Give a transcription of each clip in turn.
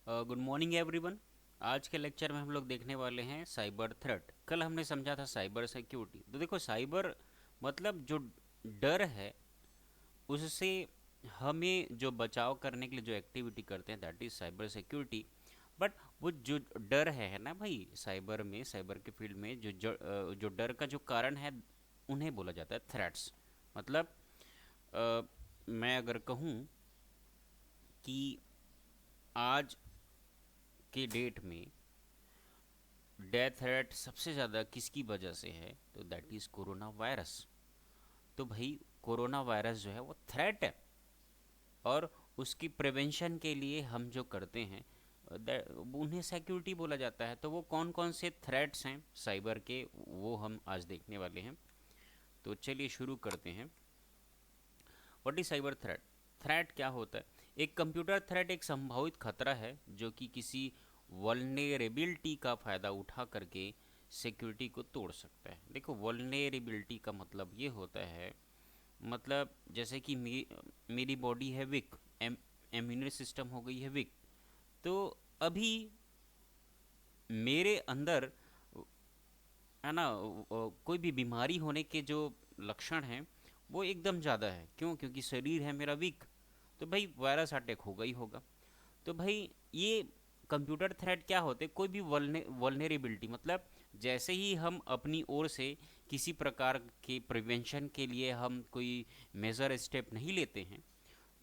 Good morning everyone. आज के lecture में हम लोग देखने वाले हैं साइबर थ्रेट। कल हमने समझा था साइबर सिक्योरिटी। तो देखो, साइबर मतलब जो डर है, उससे हमें जो बचाव करने के लिए जो एक्टिविटी करते हैं, that is cyber security. But वो जो डर है ना भाई, साइबर में, साइबर के फील्ड में जो डर का जो कारण है, उन्हें बोला जाता है थ्रेट्स। मतलब अ, मैं अगर कहूँ कि आज के डेट में डेथ रेट सबसे ज़्यादा किसकी वजह से है, तो दैट इज़ कोरोना वायरस। तो भाई, कोरोना वायरस जो है वो थ्रेट है, और उसकी प्रिवेंशन के लिए हम जो करते हैं उन्हें सिक्योरिटी बोला जाता है। तो वो कौन कौन से थ्रेट्स हैं साइबर के, वो हम आज देखने वाले हैं। तो चलिए शुरू करते हैं। What is cyber threat? Threat क्या होता है? एक कंप्यूटर थ्रेट एक संभावित खतरा है जो कि किसी वल्नेरेबिलिटी का फ़ायदा उठा करके सिक्योरिटी को तोड़ सकता है। देखो, वल्नेरेबिलिटी का मतलब ये होता है, मतलब जैसे कि मेरी बॉडी है वीक, इम्यून सिस्टम हो गई है वीक। तो अभी मेरे अंदर, है ना, कोई भी बीमारी होने के जो लक्षण हैं वो एकदम ज़्यादा है। क्यों? क्योंकि शरीर है मेरा वीक। तो भाई वायरस अटैक होगा ही होगा। तो भाई, ये कंप्यूटर थ्रेट क्या होते हैं? कोई भी वल्नेरेबिलिटी, मतलब जैसे ही हम अपनी ओर से किसी प्रकार के प्रिवेंशन के लिए हम कोई मेजर स्टेप नहीं लेते हैं,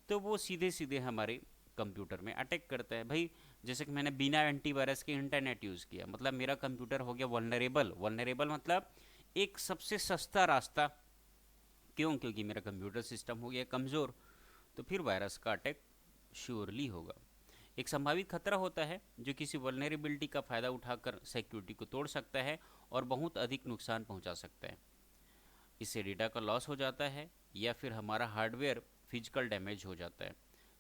तो वो सीधे सीधे हमारे कंप्यूटर में अटैक करता है भाई। जैसे कि मैंने बिना एंटीवायरस के इंटरनेट यूज़ किया, मतलब मेरा कंप्यूटर हो गया वल्नरेबल। वल्नरेबल मतलब एक सबसे सस्ता रास्ता। क्यों? क्योंकि मेरा कंप्यूटर सिस्टम हो गया कमज़ोर। तो फिर वायरस का अटैक श्योरली होगा। एक संभावित खतरा होता है जो किसी वल्नरेबिलिटी का फ़ायदा उठाकर सिक्योरिटी को तोड़ सकता है और बहुत अधिक नुकसान पहुंचा सकता है। इससे डेटा का लॉस हो जाता है या फिर हमारा हार्डवेयर फिजिकल डैमेज हो जाता है।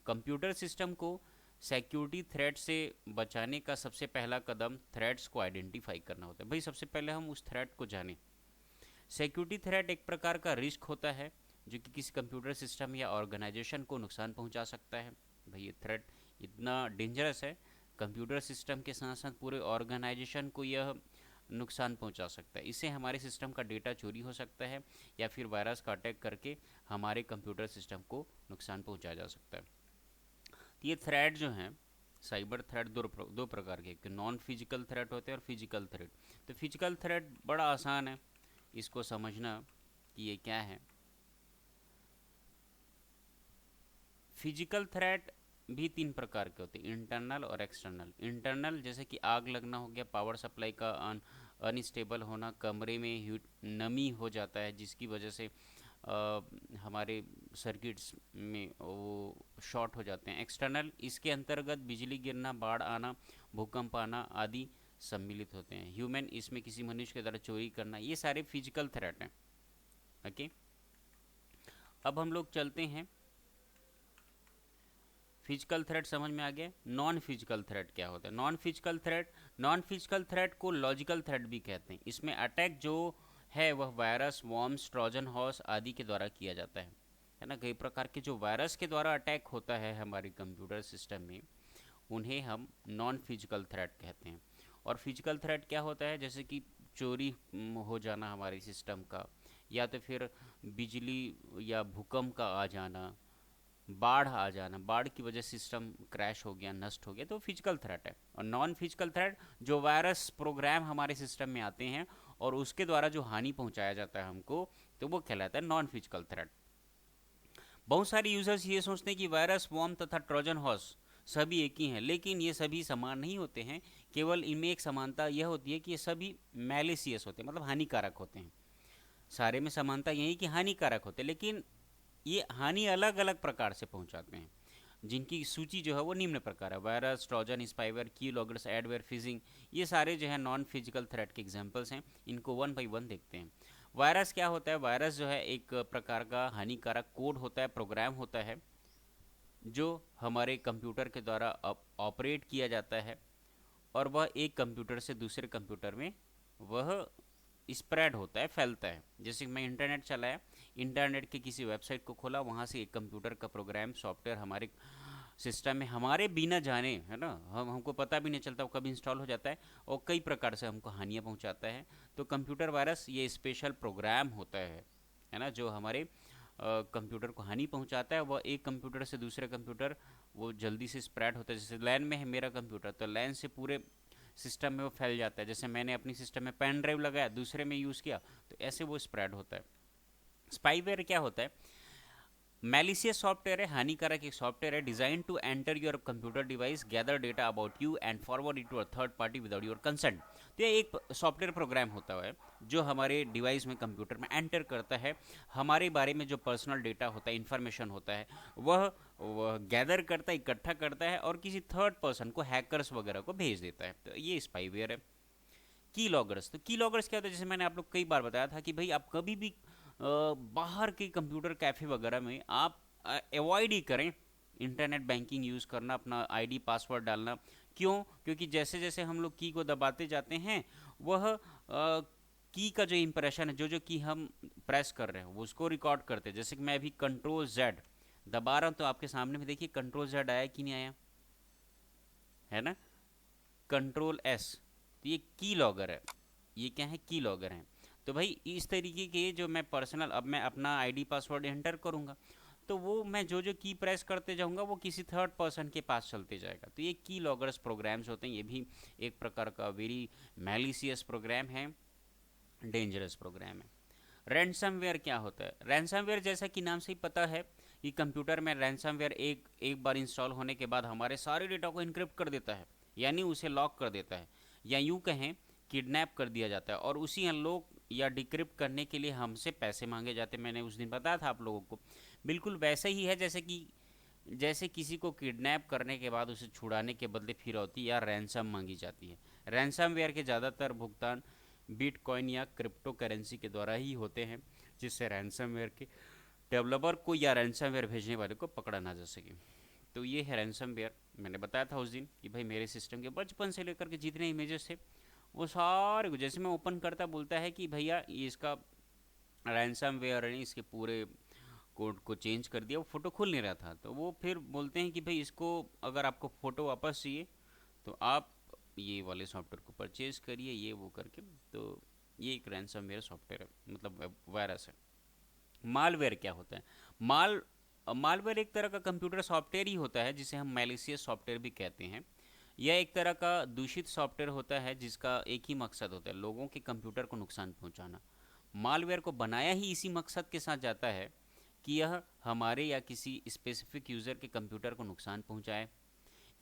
कंप्यूटर सिस्टम को सिक्योरिटी थ्रेट से बचाने का सबसे पहला कदम थ्रेट्स को आइडेंटिफाई करना होता है। भाई, सबसे पहले हम उस थ्रेट को जानें। सिक्योरिटी थ्रेट एक प्रकार का रिस्क होता है जो कि किसी कंप्यूटर सिस्टम या ऑर्गेनाइजेशन को नुकसान पहुंचा सकता है। भाई, ये थ्रेट इतना डेंजरस है, कंप्यूटर सिस्टम के साथ साथ पूरे ऑर्गेनाइजेशन को यह नुकसान पहुंचा सकता है। इससे हमारे सिस्टम का डेटा चोरी हो सकता है या फिर वायरस का अटैक करके हमारे कंप्यूटर सिस्टम को नुकसान पहुंचाया जा सकता है। तो ये थ्रेट जो हैं, साइबर थ्रेट दो प्रकार के, एक नॉन फिजिकल थ्रेट होते हैं और फिजिकल थ्रेट। तो फिजिकल थ्रेट बड़ा आसान है इसको समझना कि ये क्या है। फिजिकल थ्रेट भी तीन प्रकार के होते हैं, इंटरनल और एक्सटर्नल। इंटरनल जैसे कि आग लगना हो गया, पावर सप्लाई का अनस्टेबल होना, कमरे में नमी हो जाता है जिसकी वजह से हमारे सर्किट्स में वो शॉर्ट हो जाते हैं। एक्सटर्नल, इसके अंतर्गत बिजली गिरना, बाढ़ आना, भूकंप आना आदि सम्मिलित होते हैं। ह्यूमन, इसमें किसी मनुष्य के द्वारा चोरी करना, ये सारे फिजिकल थ्रेट हैं। ओके, अब हम लोग चलते हैं। फिजिकल थ्रेट समझ में आ गया। नॉन फिजिकल थ्रेट क्या होता है? नॉन फिजिकल थ्रेट को लॉजिकल थ्रेट भी कहते हैं। इसमें अटैक जो है वह वायरस, वॉर्म्स, ट्रोजन हॉर्स आदि के द्वारा किया जाता है ना। कई प्रकार के जो वायरस के द्वारा अटैक होता है हमारे कंप्यूटर सिस्टम में, उन्हें हम नॉन फिजिकल थ्रेट कहते हैं। और फिजिकल थ्रेट क्या होता है? जैसे कि चोरी हो जाना हमारे सिस्टम का, या तो फिर बिजली या भूकंप का आ जाना, बाढ़ आ जाना, बाढ़ की वजह से सिस्टम क्रैश हो गया, नष्ट हो गया, तो फिजिकल थ्रेट है। और नॉन फिजिकल थ्रेट, जो वायरस प्रोग्राम हमारे सिस्टम में आते हैं और उसके द्वारा जो हानि पहुंचाया जाता है हमको, तो वो कहलाता है नॉन फिजिकल थ्रेट। बहुत सारे यूजर्स ये सोचते हैं कि वायरस, वॉर्म तथा ट्रोजन हॉर्स सभी एक ही हैं, लेकिन ये सभी समान नहीं होते हैं। केवल इनमें एक समानता यह होती है कि ये सभी मैलिसियस होते हैं, मतलब हानिकारक होते हैं। सारे में समानता यही कि हानिकारक होते हैं, लेकिन ये हानि अलग अलग प्रकार से पहुंचाते हैं, जिनकी सूची जो है वो निम्न प्रकार है: वायरस, ट्रोजन, स्पाईवेयर, की लॉगर्स, एडवेयर, फिजिंग। ये सारे जो है नॉन फिजिकल थ्रेट के एग्जांपल्स हैं। इनको वन बाई वन देखते हैं। वायरस क्या होता है? वायरस जो है एक प्रकार का हानिकारक कोड होता है, प्रोग्राम होता है, जो हमारे कंप्यूटर के द्वारा ऑपरेट किया जाता है, और वह एक कंप्यूटर से दूसरे कंप्यूटर में वह स्प्रेड होता है, फैलता है। जैसे मैं इंटरनेट चलाया, इंटरनेट के किसी वेबसाइट को खोला, वहाँ से एक कंप्यूटर का प्रोग्राम, सॉफ्टवेयर हमारे सिस्टम में हमारे बिना जाने, है ना, हमको पता भी नहीं चलता वो कब इंस्टॉल हो जाता है और कई प्रकार से हमको हानियाँ पहुंचाता है। तो कंप्यूटर वायरस ये स्पेशल प्रोग्राम होता है ना, जो हमारे कंप्यूटर को हानि पहुंचाता है। वह एक कंप्यूटर से दूसरे कंप्यूटर वो जल्दी से स्प्रेड होता है। जैसे लैन में है मेरा कंप्यूटर, तो लैन से पूरे सिस्टम में वो फैल जाता है। जैसे मैंने अपनी सिस्टम में पेन ड्राइव लगाया, दूसरे में यूज़ किया, तो ऐसे वो स्प्रेड होता है। स्पाईवेयर क्या होता है? मैलिशियस सॉफ्टवेयर है, हानिकारक एक सॉफ्टवेयर है, design to enter your computer device, gather data about you and forward it to a third party without your consent. तो ये एक सॉफ्टवेयर प्रोग्राम होता है जो हमारे डिवाइस में, कंप्यूटर में एंटर करता है। हमारे बारे में जो पर्सनल डेटा होता है, इंफॉर्मेशन होता है, वह गैदर करता है, इकट्ठा करता है और किसी थर्ड पर्सन को, हैकर्स वगैरह को भेज देता है। तो ये स्पाईवेयर है। की लॉगर्स, तो की लॉगर्स क्या होता है? जैसे मैंने आप लोग कई बार बताया था कि भाई आप कभी भी बाहर के कंप्यूटर कैफ़े वगैरह में आप अवॉइड ही करें इंटरनेट बैंकिंग यूज़ करना, अपना आईडी पासवर्ड डालना। क्यों? क्योंकि जैसे जैसे हम लोग की को दबाते जाते हैं, वह की का जो इंप्रेशन है, जो जो की हम प्रेस कर रहे हैं, वो उसको रिकॉर्ड करते हैं। जैसे कि मैं अभी कंट्रोल जेड दबा रहा हूँ, तो आपके सामने में देखिए कंट्रोल जेड आया कि नहीं आया, है ना, कंट्रोल एस, तो ये की लॉगर है। ये क्या है? की लॉगर है। तो भाई इस तरीके के जो मैं पर्सनल, अब मैं अपना आईडी पासवर्ड एंटर करूंगा, तो वो मैं जो जो की प्रेस करते जाऊंगा वो किसी थर्ड पर्सन के पास चलते जाएगा। तो ये की लॉगर्स प्रोग्राम्स होते हैं। ये भी एक प्रकार का वेरी मैलिशियस प्रोग्राम है, डेंजरस प्रोग्राम है। रैंसमवेयर क्या होता है? रैंसमवेयर जैसा कि नाम से ही पता है कि कंप्यूटर में रैंसमवेयर एक एक बार इंस्टॉल होने के बाद हमारे सारे डेटा को इनक्रिप्ट कर देता है, यानी उसे लॉक कर देता है, या यूं कहें किडनैप कर दिया जाता है। और उसी अनलॉक या डिक्रिप्ट करने के लिए हमसे पैसे मांगे जाते हैं। मैंने उस दिन बताया था आप लोगों को, बिल्कुल वैसे ही है जैसे कि जैसे किसी को किडनैप करने के बाद उसे छुड़ाने के बदले फिरौती या रैंसम मांगी जाती है। रैंसमवेयर के ज़्यादातर भुगतान बिटकॉइन या क्रिप्टो करेंसी के द्वारा ही होते हैं, जिससे रैंसमवेयर के डेवलपर को या रैंसमवेयर भेजने वाले को पकड़ा ना जा सके। तो ये है रैंसमवेयर। मैंने बताया था उस दिन कि भाई मेरे सिस्टम के बचपन से लेकर के जितने इमेजेस थे वो सारे को, जैसे मैं ओपन करता, बोलता है कि भैया ये इसका रैंसमवेयर है, इसके पूरे कोड को चेंज कर दिया। वो फ़ोटो खुल नहीं रहा था, तो वो फिर बोलते हैं कि भाई इसको, अगर आपको फ़ोटो वापस चाहिए तो आप ये वाले सॉफ्टवेयर को परचेज करिए, ये वो करके। तो ये एक रैंसमवेयर सॉफ्टवेयर है, मतलब वायरस है। मालवेयर क्या होता है? मालवेयर एक तरह का कंप्यूटर सॉफ्टवेयर ही होता है, जिसे हम मैलिशियस सॉफ्टवेयर भी कहते हैं। यह एक तरह का दूषित सॉफ्टवेयर होता है जिसका एक ही मकसद होता है, लोगों के कंप्यूटर को नुकसान पहुंचाना। मालवेयर को बनाया ही इसी मकसद के साथ जाता है कि यह हमारे या किसी स्पेसिफिक यूज़र के कंप्यूटर को नुकसान पहुंचाए।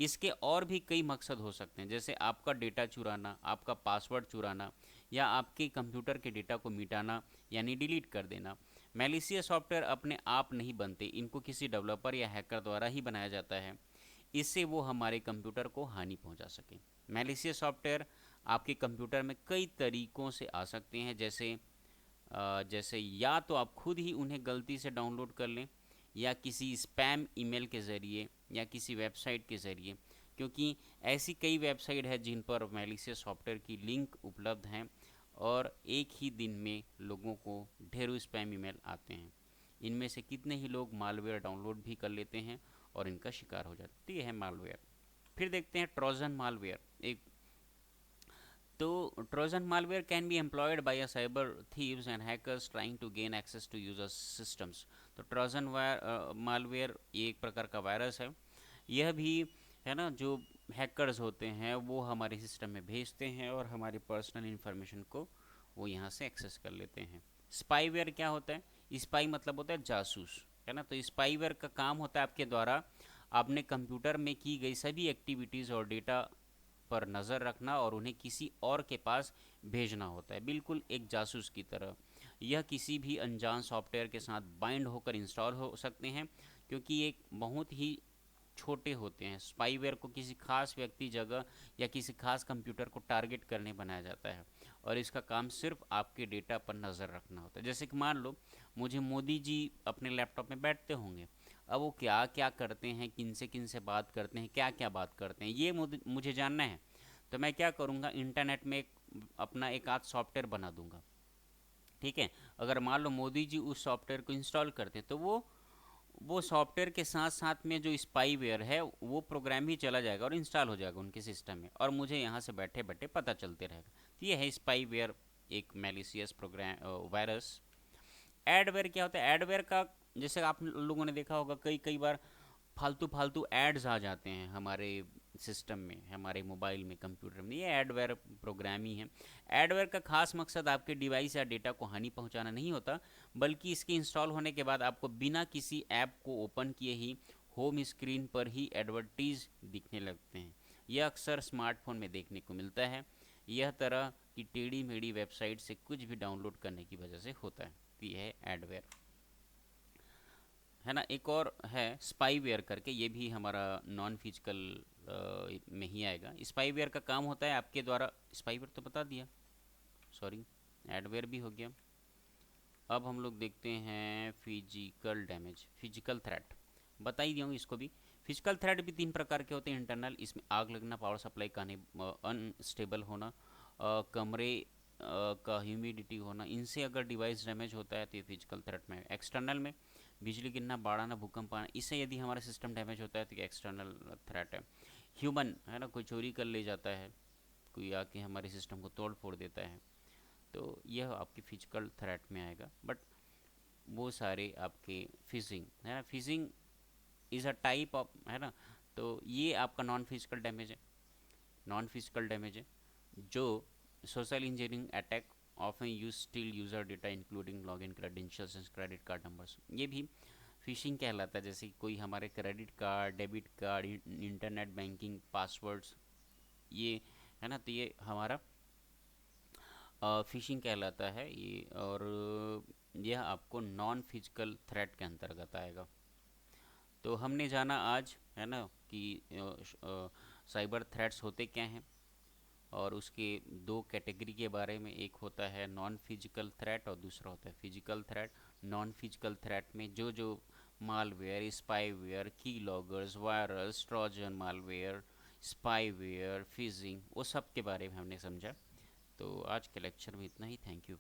इसके और भी कई मकसद हो सकते हैं, जैसे आपका डेटा चुराना, आपका पासवर्ड चुराना, या आपके कंप्यूटर के डेटा को मिटाना यानी डिलीट कर देना। मैलिशियस सॉफ्टवेयर अपने आप नहीं बनते, इनको किसी डेवलपर या हैकर द्वारा ही बनाया जाता है, इससे वो हमारे कंप्यूटर को हानि पहुंचा सके। मैलिशियस सॉफ्टवेयर आपके कंप्यूटर में कई तरीकों से आ सकते हैं, जैसे या तो आप खुद ही उन्हें गलती से डाउनलोड कर लें, या किसी स्पैम ईमेल के ज़रिए, या किसी वेबसाइट के ज़रिए, क्योंकि ऐसी कई वेबसाइट है जिन पर मैलिशियस सॉफ्टवेयर की लिंक उपलब्ध हैं और एक ही दिन में लोगों को ढेरों स्पैम ईमेल आते हैं। इनमें से कितने ही लोग मालवेयर डाउनलोड भी कर लेते हैं और इनका शिकार हो जाते हैं। तो ये है मालवेयर। फिर देखते हैं ट्रोजन मालवेयर। एक तो Trojan malware can be employed by a cyber thieves and hackers trying to gain access to users systems. तो ट्रोजन मालवेयर ये एक प्रकार का वायरस है। यह भी, है ना, जो हैकर्स होते हैं वो हमारे सिस्टम में भेजते हैं और हमारी पर्सनल इंफॉर्मेशन को वो यहाँ से एक्सेस कर लेते हैं। स्पाईवेयर क्या होता है? स्पाई मतलब होता है जासूस, है ना। तो स्पाईवेयर का काम होता है आपके द्वारा आपने कंप्यूटर में की गई सभी एक्टिविटीज़ और डेटा पर नज़र रखना और उन्हें किसी और के पास भेजना होता है, बिल्कुल एक जासूस की तरह। यह किसी भी अनजान सॉफ्टवेयर के साथ बाइंड होकर इंस्टॉल हो सकते हैं, क्योंकि ये बहुत ही छोटे होते हैं। स्पाईवेयर को किसी खास व्यक्ति, जगह या किसी खास कंप्यूटर को टारगेट करने बनाया जाता है और इसका काम सिर्फ आपके डेटा पर नज़र रखना होता है। जैसे कि मान लो मुझे मोदी जी अपने लैपटॉप में बैठते होंगे, अब वो क्या क्या करते हैं, किन से बात करते हैं, क्या क्या बात करते हैं, ये मुझे जानना है। तो मैं क्या करूँगा, इंटरनेट में अपना एक आध सॉफ्टवेयर बना दूंगा। ठीक है, अगर मान लो मोदी जी उस सॉफ्टवेयर को इंस्टॉल करते हैं तो वो वो सॉफ्टवेयर के साथ साथ में जो स्पाईवेयर है वो प्रोग्राम ही चला जाएगा और इंस्टॉल हो जाएगा उनके सिस्टम में, और मुझे यहाँ से बैठे बैठे पता चलते रहेगा। तो ये है स्पाईवेयर, एक मैलिशियस प्रोग्राम वायरस। एडवेयर क्या होता है? एडवेयर का, जैसे आप लोगों ने देखा होगा, कई कई बार फालतू फालतू एड्स आ जाते हैं हमारे सिस्टम में, हमारे मोबाइल में, कंप्यूटर में। ये एडवेयर प्रोग्राम ही है। एडवेयर का खास मकसद आपके डिवाइस या डेटा को हानि पहुंचाना नहीं होता, बल्कि इसके इंस्टॉल होने के बाद आपको बिना किसी ऐप को ओपन किए ही होम स्क्रीन पर ही एडवर्टीज दिखने लगते हैं। यह अक्सर स्मार्टफोन में देखने को मिलता है। यह तरह की टेढ़ी मेढ़ी वेबसाइट से कुछ भी डाउनलोड करने की वजह से होता है। तो यह है एडवेयर, है ना। एक और है स्पाईवेयर करके, ये भी हमारा नॉन फिजिकल में ही आएगा। स्पाईवेयर का काम होता है आपके द्वारा, स्पाईवेयर तो बता दिया, सॉरी, एडवेयर भी हो गया। अब हम लोग देखते हैं फिजिकल डैमेज, फिजिकल थ्रेट, बता ही दिया हूँ इसको भी। फिजिकल थ्रेट भी तीन प्रकार के होते हैं इंटरनल, इसमें आग लगना, पावर सप्लाई का अनस्टेबल होना, कमरे का ह्यूमिडिटी होना, इनसे अगर डिवाइस डैमेज होता है तो ये फिजिकल थ्रेट में। एक्सटर्नल में बिजली गिरना, बाढ़ आना, भूकंप आना, इससे यदि हमारा सिस्टम डैमेज होता है तो ये एक्सटर्नल थ्रेट है। ह्यूमन, है ना, कोई चोरी कर ले जाता है, कोई आके हमारे सिस्टम को तोड़ फोड़ देता है, तो यह आपकी फिजिकल थ्रेट में आएगा। बट वो सारे आपके फिशिंग, है ना, fishing is a type of, है ना, तो ये आपका नॉन फिजिकल डैमेज है। नॉन फिजिकल डैमेज है जो social engineering attack often use steel user data including login credentials and credit card numbers, ये भी फिशिंग कहलाता है। जैसे कोई हमारे credit card, debit card, internet banking passwords, ये, है ना, तो ये हमारा फिशिंग कहलाता है ये। और यह आपको नॉन फिजिकल थ्रेट के अंतर्गत आएगा। तो हमने जाना आज, है ना, कि साइबर थ्रेट्स होते क्या हैं, और उसके दो कैटेगरी के बारे में। एक होता है नॉन फिजिकल थ्रेट और दूसरा होता है physical threat. Non physical threat में जो जो मालवेयर, स्पाईवेयर, की loggers, virus, Trojan malware, spyware, fishing, वो सब के बारे में हमने समझा। तो आज के लेक्चर में इतना ही। Thank you.